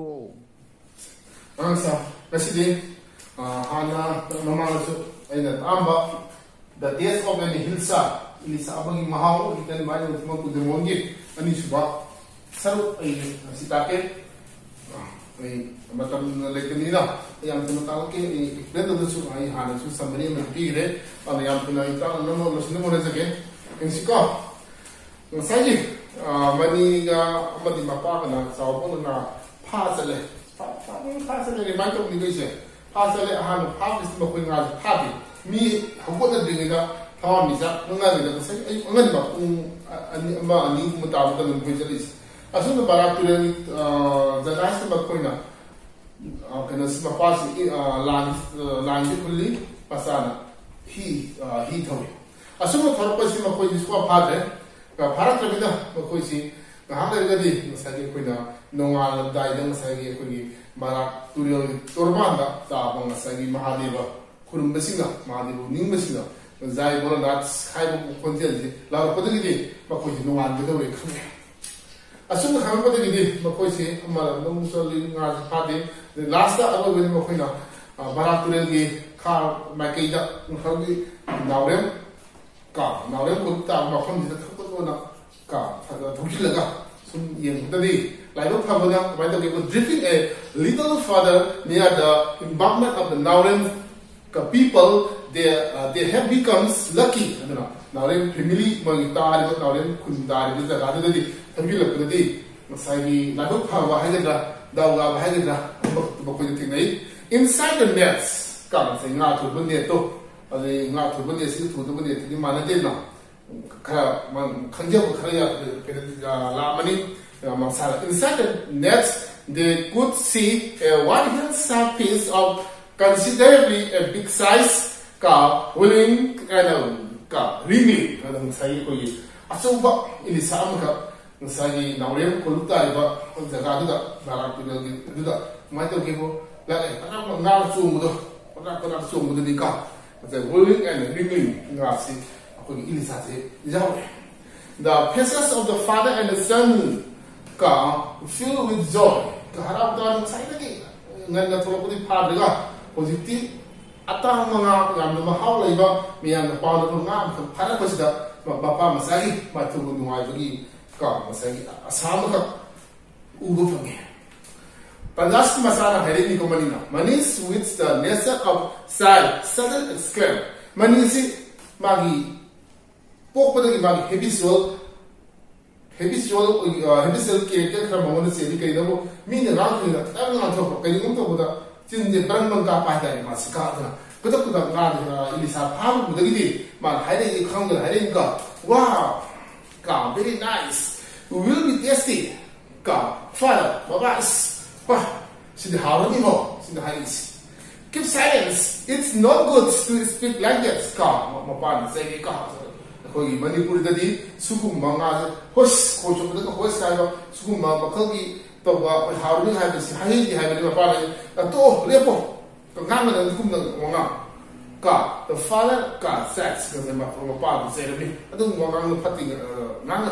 go. Angsa, kasi hana mamalasu ay natamba the taste of any hilsa ilisa abang mahaw ikan banyak semua kudemongi ani suba sarut ay sitake ay matam lekanina yang tumatawag ke iklendo su ay hana su samari magpire ano yang pinakita no lusno mo rezake insiko saji mani ga amati mapa kana sawpon na pasale pasale ni manto ni gaise pasale hana habis mo ko nga habi mi hagod na dinga tawa misa nga dinga kasi ay ngan ba kung ani ama ani mo tawo ka ng pujalis aso na para tulen zanas ba ko na kana sa mapasi lang kulli pasana hi thawi aso mo tharpa si mo ko iswa padre ka para trabida mo ko si hangga gadi masagi ko na nonga dai dang masagi ko ni mara tulen torbanda ta bang masagi mahadeva kurum basina mahadeva ning basina zai bona nat khai bu konjel ji la ko de ni ma ko ji nonga de we khame asun kham ko de ni ma ko si amara nong so li nga pa de last da alo we ma ko na mara tulen gi kha ma ke da kham gi nawrem ko ta ma kham ji da ko na ka thokil laga sum yeng tadi like phabana by the people drifting a little further near the embankment of the Nauren people they have becomes lucky Nauren family magita Nauren kundar is the rather than the masagi like phaba dawa inside the nets come say not to bunde to not to bunde si to bunde the manade na kara man khanja khaya lamani inside the nets they could see a one surface of considerably a big size ka willing and ka ringly kadang sai ko yi asuba ilisa amka sai naurem koluta iba jaga da bara tu da mai to ke ko la kana ngal sumudo kana sumudo di ka the willing and ringly ngasi the presence of the father and the son filled with joy. Kaharap sai lagi ngan na tolo pudi padga positive atang mga ngam na mahaw iba miyan na pa na ngam para ko sida bapa masagi matugo nuai bagi ka masagi asama ka ugo pangi pandas masana hari ni ko manina manis with the nature of sudden exclaim manisi magi pokpada ki bagi habitual character from one se kai no mi na ran ni na ta na to kai ngum to boda tin je ban man ka pa dai ma ska da ko to da na ilisa pa bu da gi ma hai dai khang da hai dai ka wow ka very nice we will be tasty ka father baba pa sin ha ni mo sin ha is keep silence it's not good to speak like that ka ma pa ni sai ka kogi manipur dadi sugum manga hos ko chok da hos ka sugum ma bakal gi to ba haruni ha bi hai di hai ni pa la to lepo to ngam na sugum na wanga ka the father ka sex ka ma from pa bi se ni adu wanga no phati nang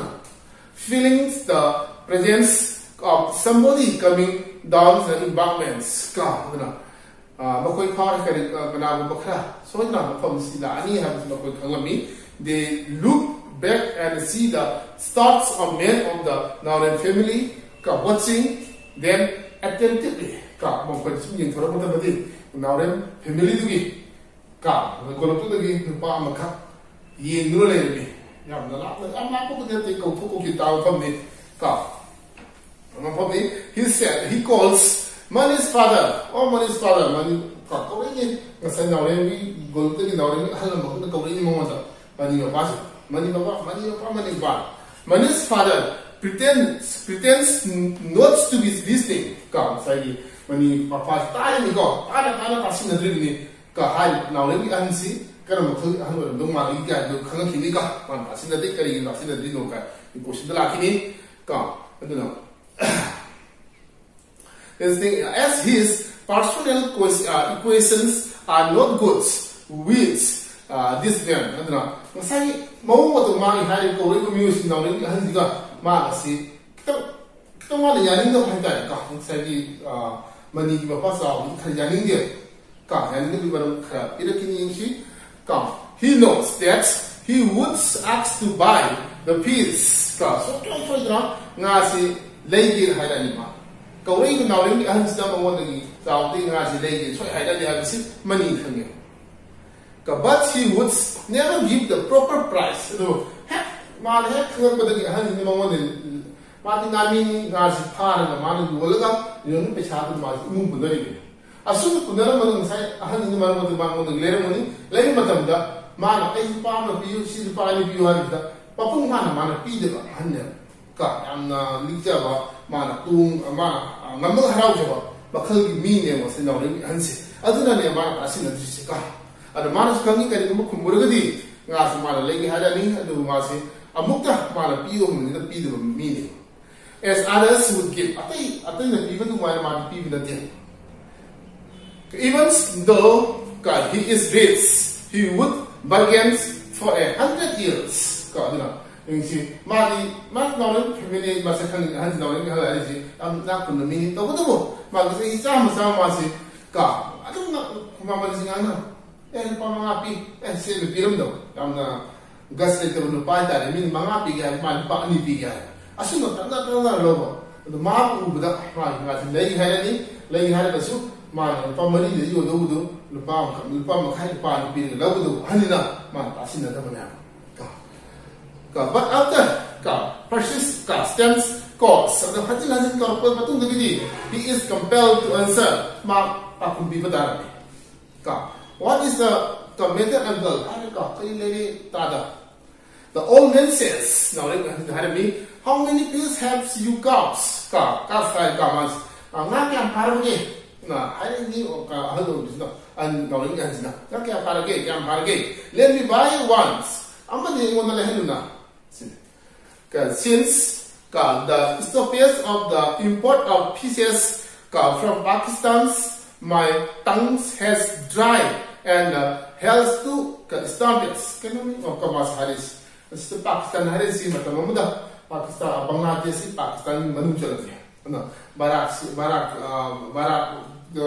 feelings the presence of somebody coming down the embankments ka na ma koi par ka na ba khra so na phom si la ani ha ma koi khangami they look back and see the thoughts of men of the Nauren family watching them attentively. Mo ko sum yin thora mo ta badi Nauren family dugi ko lo tu dugi pa ma kha yin nu le ni ya na la ama ko de ko ki taw pham ni ma pham ni he calls Mani's father Mani ko ni ka sa Nauren ni gol te ni Nauren hal ma ko ni mo ma Mani's father pretends not to be listening. Ka sai mani papa tai ni ko ada kasi na drin ni ka hai now le an si ka mo khu an lo ma li ka do khang ki ni ka man asi na de kari na si na drin no ka ko si da ki ni ka adu na this thing as his personal equations are not good with this man adu na sai mo mo to ma hai ko ri ko music na ri han si ka ma si खतम वाले यानी तो है का सही मनी की बापा साहब खर यानी दे का यानी भी बरम खरा इरकिनी सी का he knows that he would ask to buy the piece ka so so dra nga si leigi hairani ma kawai ku nawring an sta ma won gi saudi nga si leigi so hairani ha si mani thang ka but he would never give the proper price so ma le khang ba gi han ni ma won ma ti na mi nga si pha na ma ni wol ga yo ni pe cha tu ma mu bu da ri asu ku na ma ng sai han ni ma mo ma mo le re mo ni le ma tam da mana ai pa ma piu si pa ni piu ha da pa pung mana mana pi de ba han ne ka am na li ja ba mana tung mana ngam ma harau ja ba ba khal gi mi ne mo se na ri han se aduna ne mana asin na ji ka ada mana su kan ni ka ni mo khum mur ga di nga su mana le gi ha da ni adu ma se amukta mana piu mo ni da pi de ba mi ne as others would give atai na pi ba du ma pi bi da de even though God he is rich he would bargains for 100 years. Ka aduna yung si mali mas nawin family mas kan han nawin ka hala si am na kun mi to ko mag sa isa sama si ka adu na kumamali si ngana pa mga pi si biram daw am na gas letter no pa ta min mga pi ga man pa ni pi ga asu no ta na lobo adu ma u buda ma nga si lei ha ni su ma pa mari de yo do lupa ma khai pa ni pi la do hanina ma ta sin na ba na ka but after ka persistence cause the hajin ka pa patung de he is compelled to answer ma pa kum bi ba ka what is the method uncle ka kai le ta da the old man says now let me how many pills have you got ka sai ka mas nga kyam parage na hai ni ka halo bisna an nawin kan sina ka kya parage kyam parage let me buy once amma de ngona le heluna since the stoppages of the import of pieces from Pakistan my tongue has dried and health to standards kanami of kamas haris Pakistan haris si matamamda Pakistan Bangladesh Pakistan manu chalati na barak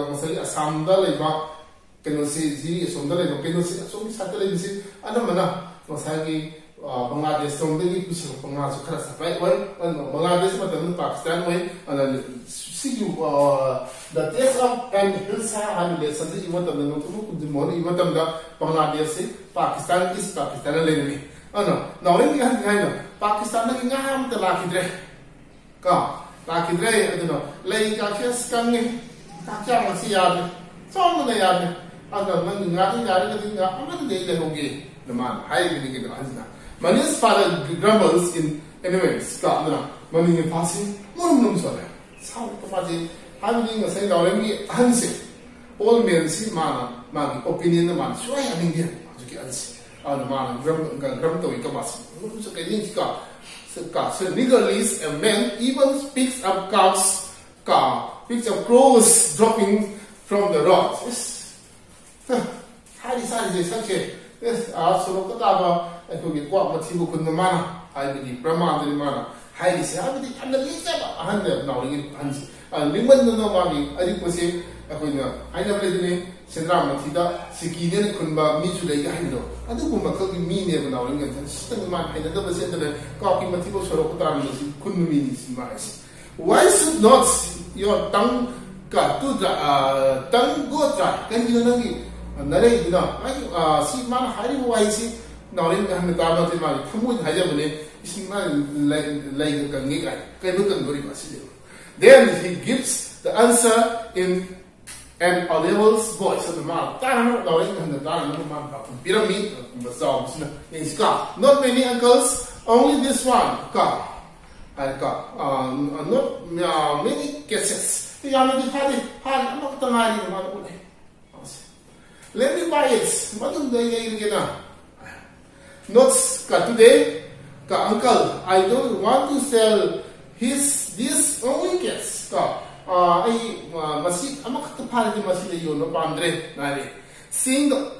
masali Assam da leba keno si ji somda leba keno si som satale si ana mana masagi Bangladesh somda gi kusi Bangladesh khara sapai wan Bangladesh matam Pakistan mai ana si the taste of and hilsa and lesson ji matam no tu ku di moni matam da Bangladesh Pakistan is Pakistan leni ana nawin gi han na Pakistan gi ngam ta la kidre ka ta kidre aduna lei ka kes kan ni ta kya ma si ya de som na ya de ana man nga ni ya de nga aman de le hoge the man hai gi gi da hazna Mani's father grumbles in anyways ka aduna mani ni passing mum so le sao to ma ji han ni nga sai daw le mi han se all men si ma opinion na man so ya ning dia ju ki an si ana ma gram to ka mas so ka ni ka so legally a man even picks up picks up crows dropping from the rods. Hari sari such a so ka ba ko gi kwa ma thi bu kun ma na hai di brahma de ma na hai di sa di an li sa ba han de na ri han si limban no ma ni ari ko se ko na ai na le ni sendra ma thi da siki ne kun ba mi chu le ga hin do adu ko ma ko gi mi ne ba na ri ga sa ma hai da ba se de ko ki ma thi bu so ro ko ta ni si kun mi ni si ma si why should not your tongue ka tu tongue go tra kan ni na gi na re gi na ai si ma hari why si Nawin ka hami tama ti mali kamu haja bune isma lai ka ngi kai kai no kan gori ba si then he gives the answer in an audible voice of the man ta nawin ka hami tama no man ka pyramid basaw sina is ka not many uncles only this one ka not many cases ti yana di hali ano tangari man ko let me buy it madung dai ngai gina Notes today, uncle, I don't want to sell this only case. Masi amak to pala di masi yo no pandre nari. Seeing the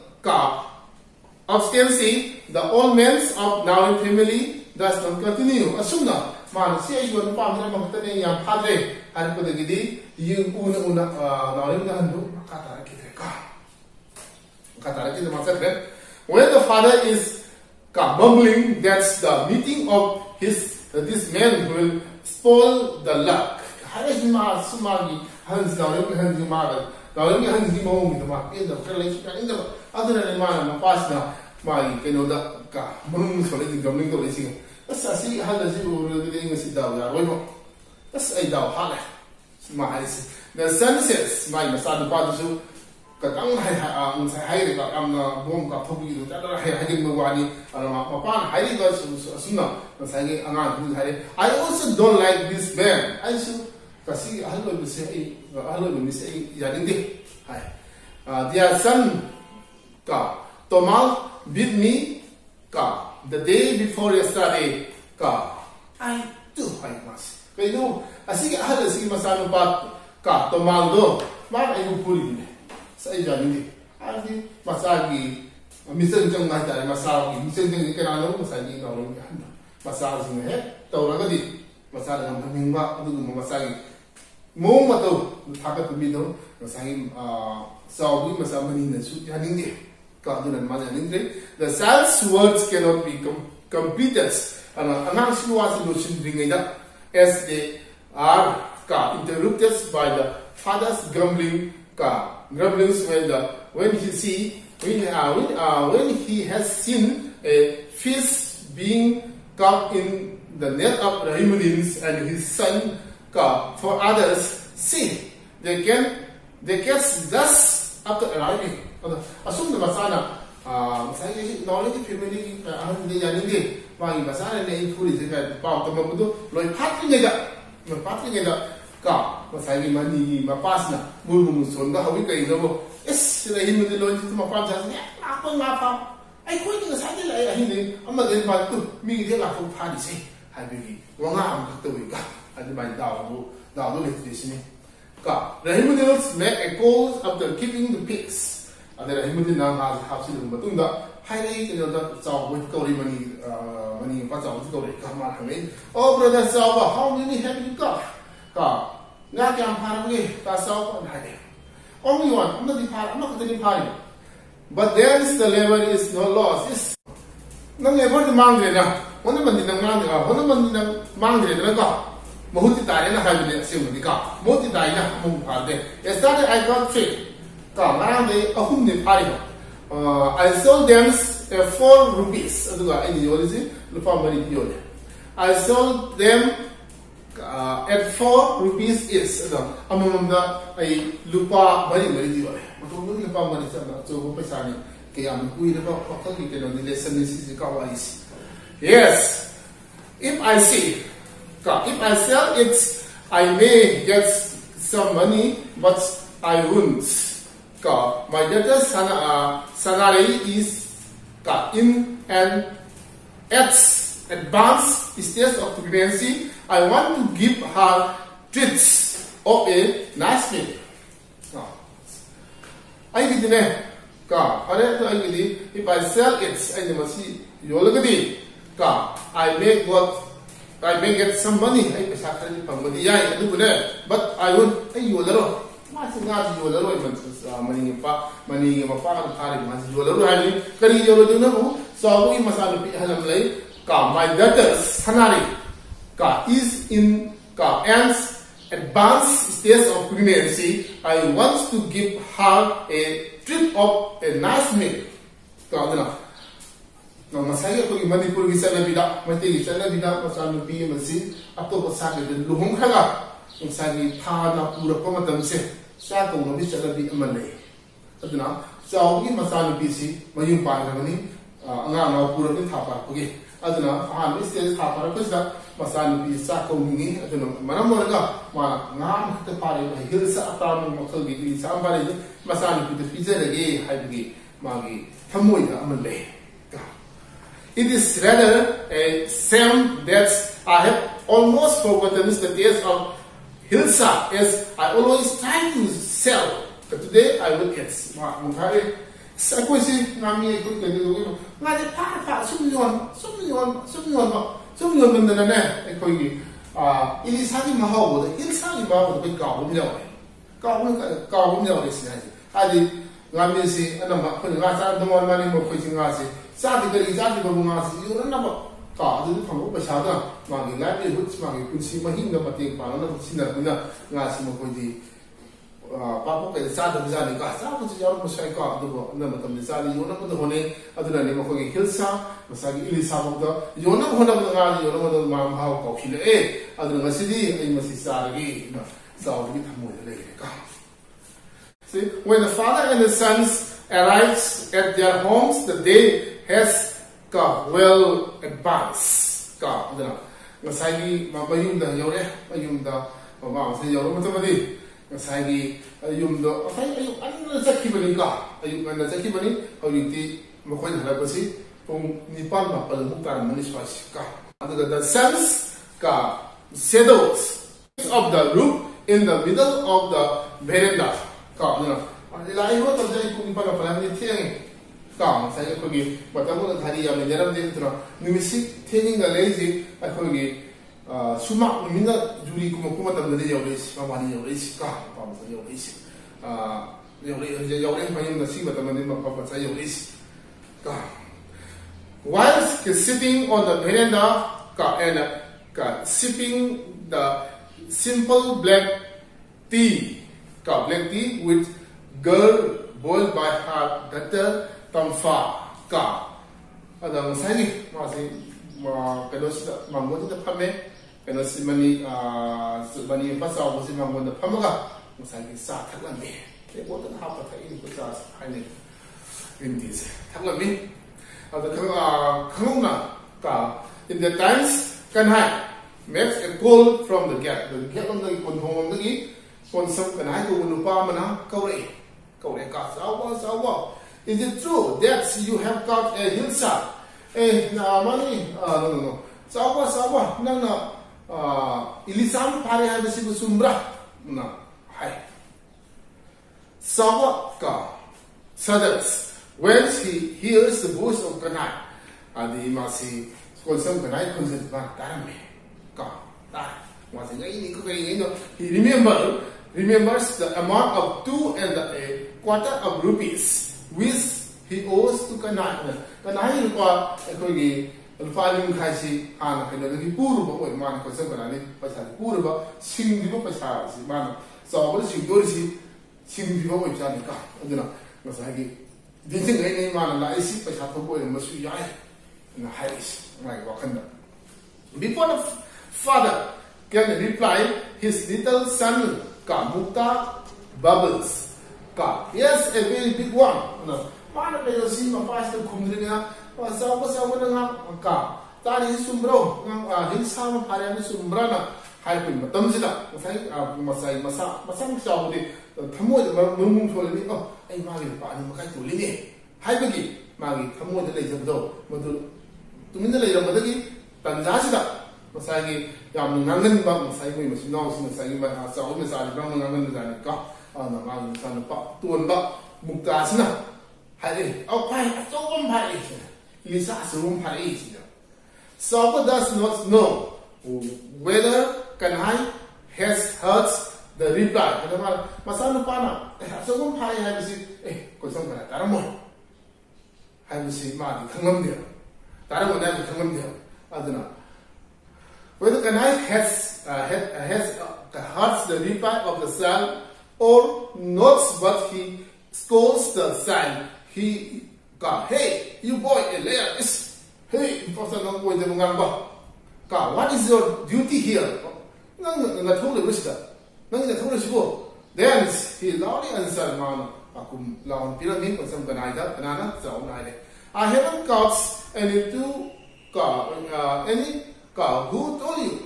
obstinacy, the old men of now family does not continue. Asuna man si ay yon pa mi ma ta ne ya padre har ko de gidi yu una na rim na handu ka ta ki when the father is mumbling, that's the meeting of this man who will spoil the luck. Hans other than my past now, my that's the son says, my Masada Padasu, Katang Hairi, I'm the bomb Kapuki, Hadim Mawani, and Mapan Hairi got Suna, I also don't like this man. I should see, I will say, Yadindi. Their son, Tomal, beat me, the day before yesterday, I do, I must. You know, I see I had a see Masano Pat, Tomaldo, but I will put it. Say Janidi, I did Masagi, Mr. Jung Mata, Masagi, Mr. Canano, Masagi, Massage in the head, Tauragadi, Masada, Minga, Masagi. Momato, Taka to Mido, Masagi, Saudi, Masamani, and Sujanindi, Cardin and Mananindi. The Sal's words cannot be completed, and announced was the notion bringing up as they are interrupted by the father's grumblings when he has seen a fish being caught in the net of Rahimuddin's and his son for others see they catch thus after arriving. Assume the Masana knowledge family Magi Masana name food is about the Mabudo, like partly Masagi Mani, Mapasna, Murmuson, the Hawika, yes, him with the Lord to Mapasa, I quit in the Saturday, I'm not going to me, the laugh of Paddy, I believe. One arm cut the week, I demand down, listening. The Himudils make a call after keeping the pigs. And the Himudin now has seen Matunda, highly in the South with Kori money, oh, brother Salva, how many have you got? Not young family, that's all. Only one, I'm not the party. But there is the level is no loss. This no never the Mangrena, one of them in the Mangra, one of them in the Mangrena. Mohuti Diana had been simply got. Moti Diana, yesterday I got three. Around the Ahumni party. I sold them 4 rupees. I sold them at 4 rupees each. Among the Lupa Mari. Yes, if I sell it, I may get some money, but I won't. My daughter's salary is in an advanced stage of pregnancy. I want to give her treats of a nice meal. I did if I sell it, I may get some money. But I won't pay you a little. My daughter's salary is in an advanced stage of pregnancy. I want to give her a treat of a nice meal. Masaya ko Manipur gi sanabida mate gi sanabida masan bi masi ato sa ge luhung khaga sagi tha na pura ko matam se sa ko no bi sanabi amale aduna saw gi masan bi si mayum pa ga ni anga na pura ni tha pa ko ge aduna ha mi se tha pa ko sa masan bi sa ko ni aduna manam ga ma ngam ta pa re hil sa ata mo ko gi sa ba re masan bi de fi je ge ha bi ma gi thamoi ga amale. It is rather a shame that I have almost forgotten the days of Hilsa, as I always try to sell. But today I will get. Sa ko si ngami ko ke do ngani pa sumyon 좀 여러분들은 거기 일사기 마하고도 일사기 마하고도 그 가보냐고 가보냐고 했으나지 아직 남미시 아마 그 가자 동안 많이 먹고 있는 가지 사디들이 자기 보고 가지 이거는 나뭐 가도 방법 버샤다 막이 라이브 후치 막이 군시 마힘도 맞대 방어는 신나구나 가시 뭐 거기 빠뽀게 사도 자니까 사도 여러분 사이가 그거 남은 자리 요는 것도 보내 아들아니 뭐 거기 힐사 마사기 일사보다 요는 혼나보다 가지 요는 것도 마음하고 거기래 아들은 것이디 이 맛이 사르기 사우기 담모를 해니까 See, when the father and the sons arrives at their homes, the day has got well advanced. Got the Masagi Mabayunda Yore, Mayunda, Mamma, Yoro Matamadi, Masagi, Ayumdo, Zakibani, Ayum and the Zakibani, how you did Mokoin Halabasi, from Nipan Mapal Mutan Munishwashika. The sons got shadows of the roof in the middle of the veranda. Lain waktu terjadi kumpulan pelan ini tiang, saya pergi bertemu dengan hari yang menjeram dia itu, nimisi tiang yang lain aku pergi sumak minta juri kumpulan tamu dia jauh lesi, mamani jauh lesi, papa saya jauh lesi, jauh lesi macam nasi bertemu dengan papa saya jauh lesi. While sitting on the veranda and sipping the simple black tea. Black tea with girl boiled by her daughter Tamfa. Ada masih kalau sudah mampu itu pame, kalau si mani pasal masih mampu itu pamaga, masih sah taklah me. Kita buat apa tak ini pasal ini ini taklah me. Ada kalau in the times kan makes a call from the gate. The gate on the konhong lagi. Konsep kenai ko lupa mana kau sawa. Is it true that you have got a hillside? Mani no. Sawa nana ilisam pare habisi ko sumbra na hai. Sawa ka sadaks when he hears the voice of kanai. Adi masih konsep kanai konsep ba tarame ka ta. Masih ini ko ini he remembers the amount of 2 1/4 of rupees which he owes to Kanai. Kanai lupa kogi lupa lim kaisi ana kena lagi puru ba oi mana ko sa kanani paisa puru ba sing di ba paisa si mana so ba si dor si sing di ba oi jani ka aduna masa gi din sing ngai mana la isi paisa to bo ma su yai na hai is mai wa khanda. Before the father can reply, his little son Mukta bubbles. Yes, a very big one. Mana pelo si mapas tu kumdrinya. Sawa na nga tari sumbro hinsa ma pare ni sumbrana hai pin matam sida masai masang saw di thamo de mung thole ni ai ma gi pa ni makai tuli ni hai bagi ma gi thamo de lei jabdo madu tumin de lei ram badagi tanja sida masai yang ngangen ba masai mo masin naw sin masai ba sa o masai ba ngangen da ni ka na ma ni san pa tuan ba mukta sina hai au pai so om pai Lisa asum pai sina Sawa does not know whether Kanhai has heard the reply. Masano pana asum pai hai bisi kosong kana taramo hai bisi ma di thangam dia taramo na di thangam dia aduna whether Kanhai has heard the reply of the son or not, but he scolds the son. He got, hey, you boy, hey, what is your duty here? Then he loudly answered, I haven't got any who told you?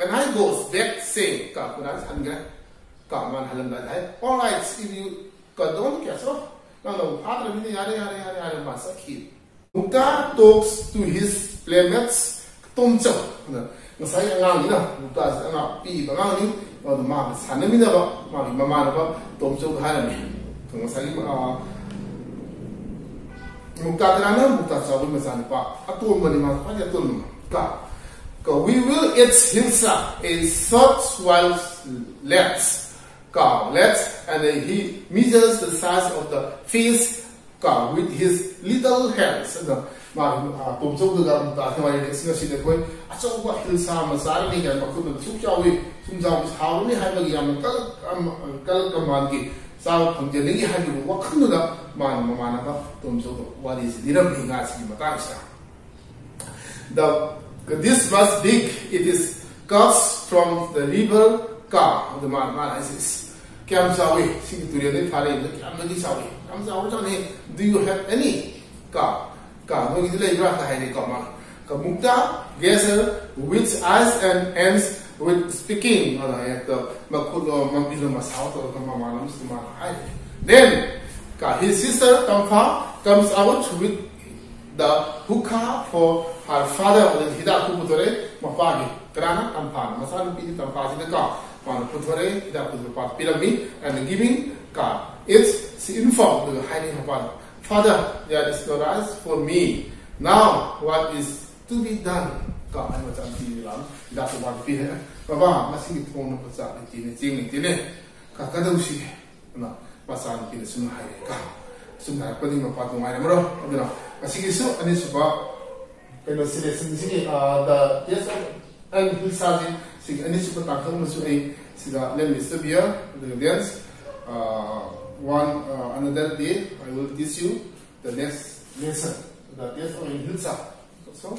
Kanai goes back saying, all right, if you don't catch up, Mukta talks to his playmates, Tomcho. Masaya Nana, Mukta Pi Bangani, or the Mama Sanamina, Mamma, Tomcho Hanami. mukta kana mukta sawi masani pa atom mani ma pa ya tul ka we will eat Hilsa a short while length and he measures the size of the fish with his little hands ma tom so ga mukta thai ni singa sin koi acho ba Hilsa masar ni ga makut su chawi sum jaw haw ni hai ba yam kal kaman ki sao phang je ni hai bu wa khnu da man ma na ba tom so what is diram ni ga si mata sa this was big. It is cuts from the river Ka. The man is Kam Sawi. Sing to the Tari, the Kamadi Sawi. Kam Sawi, do you have any Ka? No, is like Raha Kama. Kamukta, Geser, which eyes and ends with speaking. At the Makudo Mambilo Masao or Kamamanams to Mahai. Then his sister Tampa comes out with the hookah for her father. Hida Putore, Mapagi, Grana, Tampa, Masan Piti Tampa in the car. On Putore, Hida Putupat Pyramid, and giving car. It's informed the hiding her father, there is no rise for me. Now, what is to be done? God, I'm a champion. That's what we have. Baba, Massing phone of the Jimmy, Kakadoushi, no, Masan in the Sunhai. Soon I put him a part of my number. I think so, and it's about the yes, and Hilsa, and it's about Takamu, let me stop here, the dance. Another day, I will teach you the next lesson, the test of Hilsa. So.